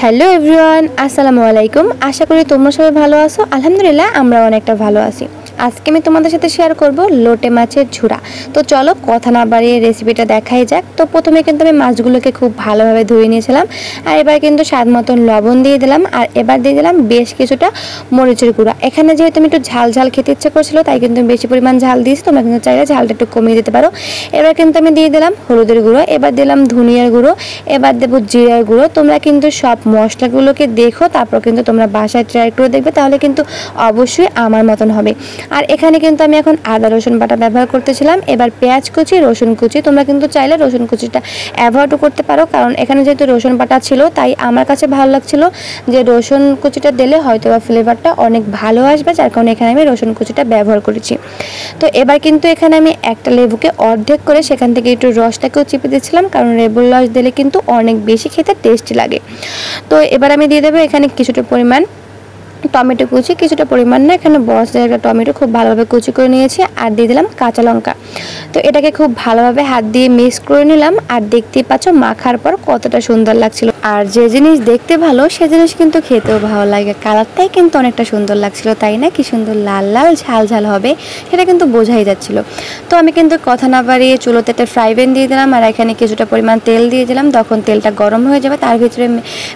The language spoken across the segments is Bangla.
হ্যালো এভরিওয়ান, আসসালামু আলাইকুম। আশা করি তোমরা সবাই ভালো আছো। আলহামদুলিল্লাহ আমরা অনেকটা ভালো আছি। আজকে আমি তোমাদের সাথে শেয়ার করব লোটে মাছের ঝুরা। তো চলো কথা না বাড়িয়ে রেসিপিটা দেখাই যাক। তো প্রথমে কিন্তু আমি মাছগুলোকে খুব ভালোভাবে ধুয়ে নিয়েছিলাম, আর এবার কিন্তু স্বাদ মতন লবণ দিয়ে দিলাম, আর এবার দিয়ে দিলাম বেশ কিছুটা মরিচের গুঁড়া। এখানে যেহেতু আমি একটু ঝাল ঝাল খেতে ইচ্ছে করছিল, তাই কিন্তু বেশি পরিমাণ ঝাল দিয়েছি। তোমরা কিন্তু চাইলে ঝালটা একটু কমিয়ে দিতে পারো। এবার কিন্তু আমি দিয়ে দিলাম হলুদের গুঁড়ো, এবার দিলাম ধনিয়ার গুঁড়ো, এবার দেবো জিরার গুঁড়ো। তোমরা কিন্তু সব মশলাগুলোকে দেখো, তারপর কিন্তু তোমরা বাসায় ট্রাই করে দেখবে, তাহলে কিন্তু অবশ্যই আমার মতন হবে। আর এখানে কিন্তু আমি এখন আদা রসুন বাটা ব্যবহার করতেছিলাম। এবার পেঁয়াজ কুচি, রসুন কুচি, তোমরা কিন্তু চাইলে রসুন কুচিটা অ্যাভয়েডও করতে পারো, কারণ এখানে যেহেতু রসুন বাটা ছিল তাই আমার কাছে ভালো লাগছিল যে রসুন কুচিটা দিলে হয়তো বা ফ্লেভারটা অনেক ভালো আসবে, যার কারণে এখানে আমি রসুন কুচিটা ব্যবহার করেছি। তো এবার কিন্তু এখানে আমি একটা লেবুকে অর্ধেক করে সেখান থেকে একটু রসটাকেও চিপে দিয়েছিলাম, কারণ লেবুর রস দিলে কিন্তু অনেক বেশি খেতে টেস্টি লাগে। তো এবার আমি দিয়ে দেবো এখানে কিছুটা পরিমাণ টমেটো কুচি, কিছুটা পরিমাণ না, এখানে বড় একটা টমেটো খুব ভালোভাবে কুচি করে নিয়েছি, আর দিয়ে দিলাম কাঁচা লঙ্কা। তো এটাকে খুব ভালোভাবে হাত দিয়ে মিক্স করে নিলাম, আর দেখতেই পাচ্ছ মাখার পর কতটা সুন্দর লাগছিল। আর যে জিনিস দেখতে ভালো সে জিনিস কিন্তু খেতেও ভালো লাগে। কালারটাই কিন্তু অনেকটা সুন্দর লাগছিল, তাই না? কি সুন্দর লাল লাল ঝাল ঝাল হবে সেটা কিন্তু বোঝাই যাচ্ছিল। তো আমি কিন্তু কথা না বাড়িয়ে চুলোতে একটা ফ্রাই প্যান দিয়ে দিলাম, আর এখানে কিছুটা পরিমাণ তেল দিয়ে দিলাম। তখন তেলটা গরম হয়ে যাবে, তার ভিতরে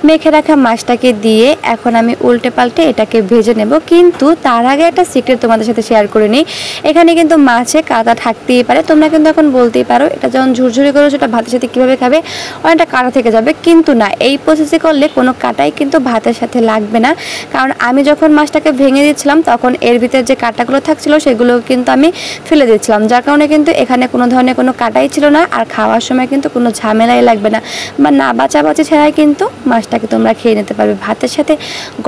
মেখে রাখা মাছটাকে দিয়ে এখন আমি উল্টে পাল্টে এটাকে ভেজে নেব। কিন্তু তার আগে একটা সিক্রেট তোমাদের সাথে শেয়ার করে নিই। এখানে কিন্তু মাছে কাঁটা থাকতেই পারে। তোমরা কিন্তু এখন বলতেই পারো এটা যখন ঝুরঝুরি করো সেটা ভাতের সাথে কীভাবে খাবে, অনেকটা কাঁটা থেকে যাবে। কিন্তু না, এই প্রসেসে করলে কোনো কাঁটাই কিন্তু ভাতের সাথে লাগবে না, কারণ আমি যখন মাছটাকে ভেঙে দিচ্ছিলাম তখন এর ভিতরে যে কাঁটাগুলো থাকছিল সেগুলো কিন্তু আমি ফেলে দিচ্ছিলাম, যার কারণে কিন্তু এখানে কোনো ধরনের কোনো কাঁটাই ছিল না। আর খাওয়ার সময় কিন্তু কোনো ঝামেলাই লাগবে না, বা না বাঁচাবাচি ছাড়াই কিন্তু মাছটাকে তোমরা খেয়ে নিতে পারবে। ভাতের সাথে,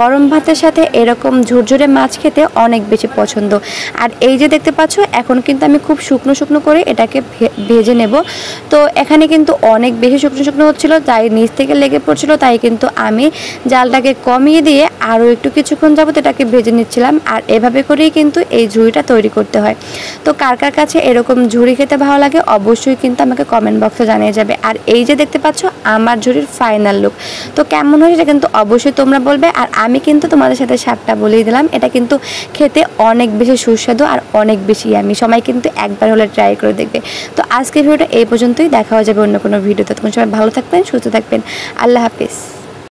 গরম ভাতের সাথে এরকম ঝুরঝুরে মাছ খেতে অনেক বেশি পছন্দ। আর এই যে দেখতে পাচ্ছ এখন কিন্তু আমি খুব শুকনো শুকনো করে এটাকে ভেজে নেব। তো এখানে কিন্তু অনেক বেশি শুকনো শুকনো হচ্ছিলো, তাই নিচ থেকে লেগে পড়ছিল, তাই কিন্তু আমি জালটাকে কমিয়ে দিয়ে আরও একটু কিছুক্ষণ যাবত এটাকে ভেজে নিচ্ছিলাম। আর এভাবে করেই কিন্তু এই ঝুড়িটা তৈরি করতে হয়। তো কার কার কাছে এরকম ঝুড়ি খেতে ভালো লাগে অবশ্যই কিন্তু আমাকে কমেন্ট বক্সে জানিয়ে যাবে। আর এই যে দেখতে পাচ্ছ আমার ঝুড়ির ফাইনাল লুক, তো কেমন হয় সেটা কিন্তু অবশ্যই তোমরা বলবে। আর আমি কিন্তু তোমাদের সাথে স্বাদটা বলেই দিলাম, এটা কিন্তু খেতে অনেক বেশি সুস্বাদু আর অনেক বেশি আমি সবাই কিন্তু একবার হলে ট্রাই করে দেখবে। তো আজকের ভিডিওটা এই পর্যন্তই, দেখা হয়ে যাবে অন্য কোনো ভিডিওতে। তখন সবাই ভালো থাকবেন, সুস্থ থাকবেন। আল্লাহ হাফিজ।